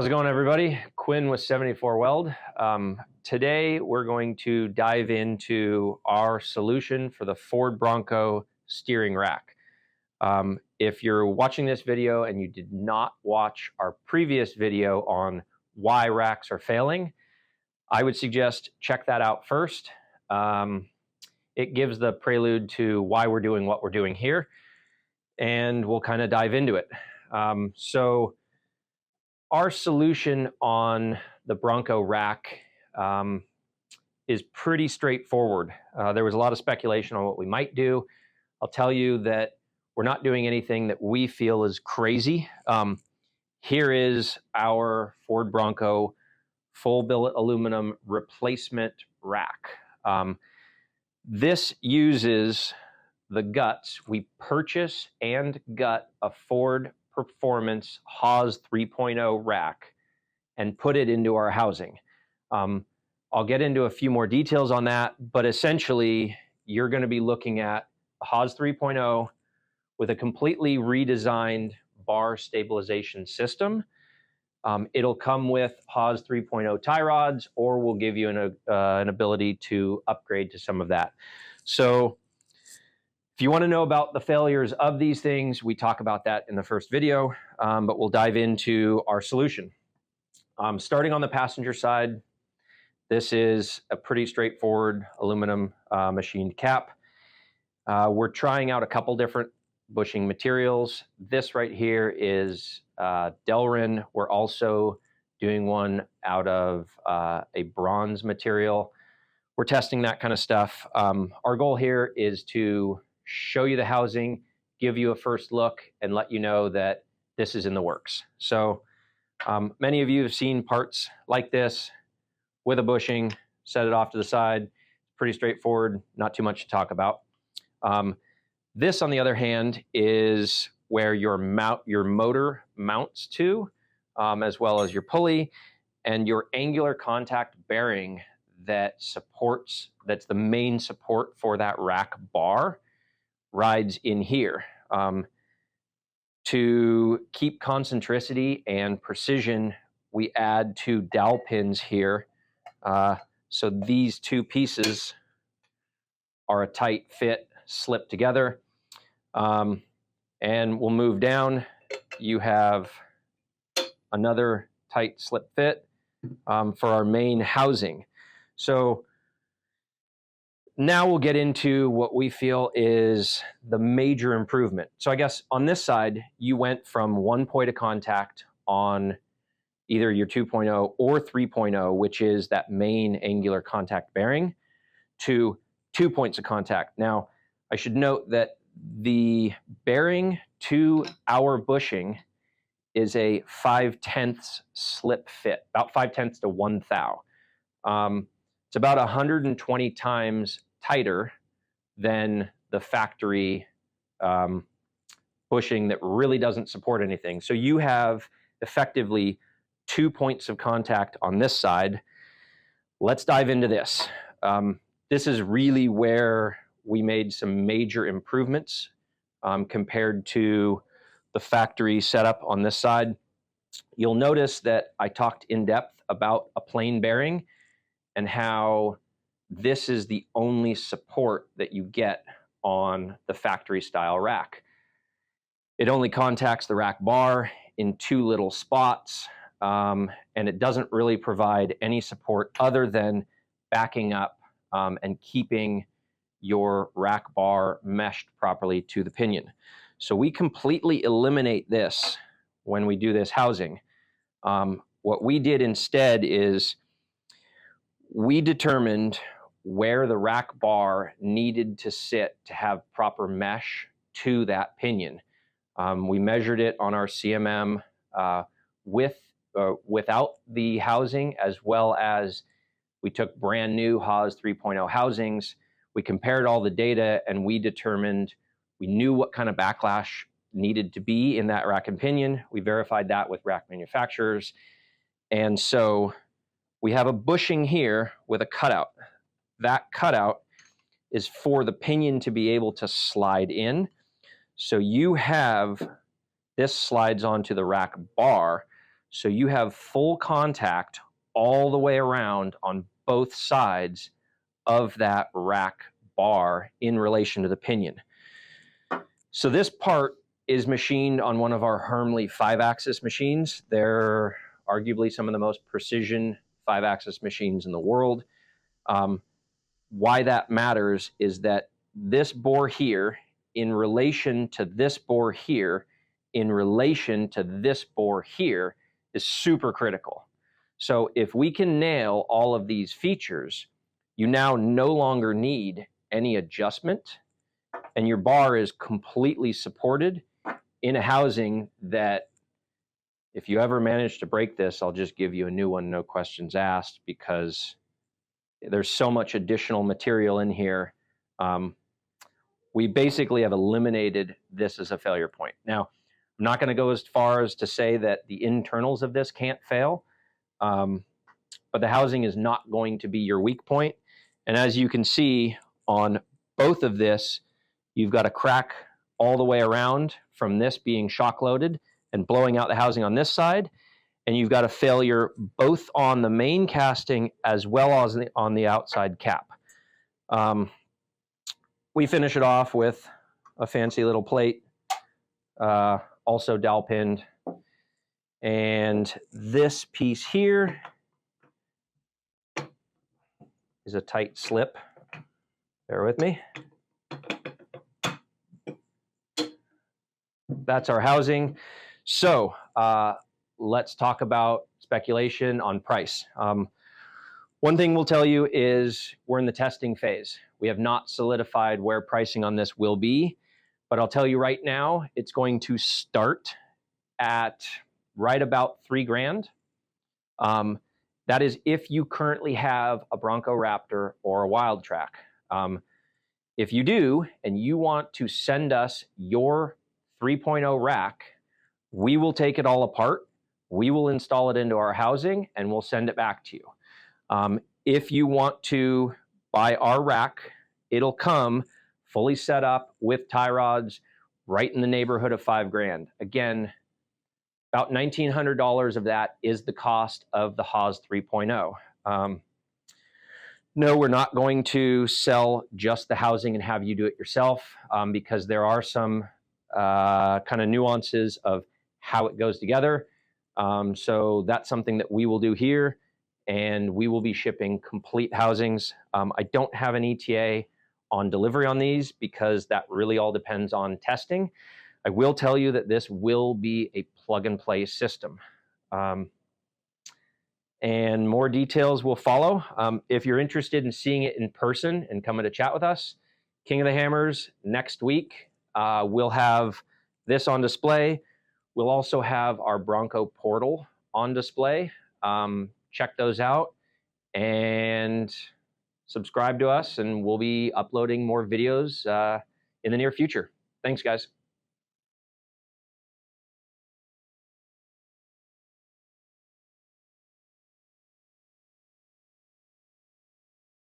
How's it going, everybody? Quinn with 74 Weld. Today, we're going to dive into our solution for the Ford Bronco steering rack. If you're watching this video and you did not watch our previous video on why racks are failing, I would suggest check that out first. It gives the prelude to why we're doing what we're doing here, and we'll kind of dive into it. Our solution on the Bronco rack is pretty straightforward. There was a lot of speculation on what we might do. I'll tell you that we're not doing anything that we feel is crazy. Here is our Ford Bronco full billet aluminum replacement rack. This uses the guts. We purchase and gut a Ford Performance Haas 3.0 rack and put it into our housing. I'll get into a few more details on that, but essentially you're going to be looking at a Haas 3.0 with a completely redesigned bar stabilization system. It'll come with Haas 3.0 tie rods, or we'll give you an ability to upgrade to some of that. So if you want to know about the failures of these things, we talk about that in the first video, but we'll dive into our solution. Starting on the passenger side, this is a pretty straightforward aluminum machined cap. We're trying out a couple different bushing materials. This right here is Delrin. We're also doing one out of a bronze material. We're testing that kind of stuff. Our goal here is to show you the housing, give you a first look, and let you know that this is in the works. So many of you have seen parts like this with a bushing, set it off to the side. Pretty straightforward, not too much to talk about. This, on the other hand, is where your motor mounts to, as well as your pulley and your angular contact bearing that's the main support for that rack bar, rides in here. To keep concentricity and precision, we add two dowel pins here. So these two pieces are a tight fit, slip together. And we'll move down. You have another tight slip fit for our main housing. So now we'll get into what we feel is the major improvement. So I guess on this side, you went from one point of contact on either your 2.0 or 3.0, which is that main angular contact bearing, to 2 points of contact. Now, I should note that the bearing to our bushing is a 5/10 slip fit, about 5/10 to 1 thou. It's about 120 times tighter than the factory bushing that really doesn't support anything. So you have effectively 2 points of contact on this side. Let's dive into this. This is really where we made some major improvements compared to the factory setup on this side. You'll notice that I talked in depth about a plain bearing and how this is the only support that you get on the factory style rack. It only contacts the rack bar in two little spots, and it doesn't really provide any support other than backing up and keeping your rack bar meshed properly to the pinion. So we completely eliminate this when we do this housing. What we did instead is we determined where the rack bar needed to sit to have proper mesh to that pinion. We measured it on our CMM without the housing, as well as we took brand new Haas 3.0 housings. We compared all the data, and we determined we knew what kind of backlash needed to be in that rack and pinion. We verified that with rack manufacturers. And so we have a bushing here with a cutout. That cutout is for the pinion to be able to slide in. So you have, this slides onto the rack bar. So you have full contact all the way around on both sides of that rack bar in relation to the pinion. So this part is machined on one of our Hermle 5-axis machines. They're arguably some of the most precision 5-axis machines in the world. Why that matters is that this bore here in relation to this bore here in relation to this bore here is super critical. So if we can nail all of these features, you now no longer need any adjustment, and your bar is completely supported in a housing that, if you ever manage to break this, I'll just give you a new one, no questions asked, because there's so much additional material in here. We basically have eliminated this as a failure point. Now, I'm not going to go as far as to say that the internals of this can't fail, but the housing is not going to be your weak point. And as you can see on both of this, you've got a crack all the way around from this being shock loaded and blowing out the housing on this side. And you've got a failure both on the main casting as well as on the outside cap. We finish it off with a fancy little plate, also dowel pinned. And this piece here is a tight slip. Bear with me. That's our housing. So let's talk about speculation on price. One thing we'll tell you is we're in the testing phase. We have not solidified where pricing on this will be, but I'll tell you right now, it's going to start at right about $3,000. That is if you currently have a Bronco Raptor or a Wild Track. If you do, and you want to send us your 3.0 rack, we will take it all apart. We will install it into our housing and we'll send it back to you. If you want to buy our rack, it'll come fully set up with tie rods right in the neighborhood of $5,000. Again, about $1,900 of that is the cost of the Haas 3.0. No, we're not going to sell just the housing and have you do it yourself, because there are some kind of nuances of how it goes together. So that's something that we will do here, and we will be shipping complete housings. I don't have an ETA on delivery on these because that really all depends on testing. I will tell you that this will be a plug-and-play system. And more details will follow. If you're interested in seeing it in person and coming to chat with us, King of the Hammers next week, we'll have this on display. We'll also have our Bronco portal on display. Check those out and subscribe to us, and we'll be uploading more videos in the near future. Thanks, guys.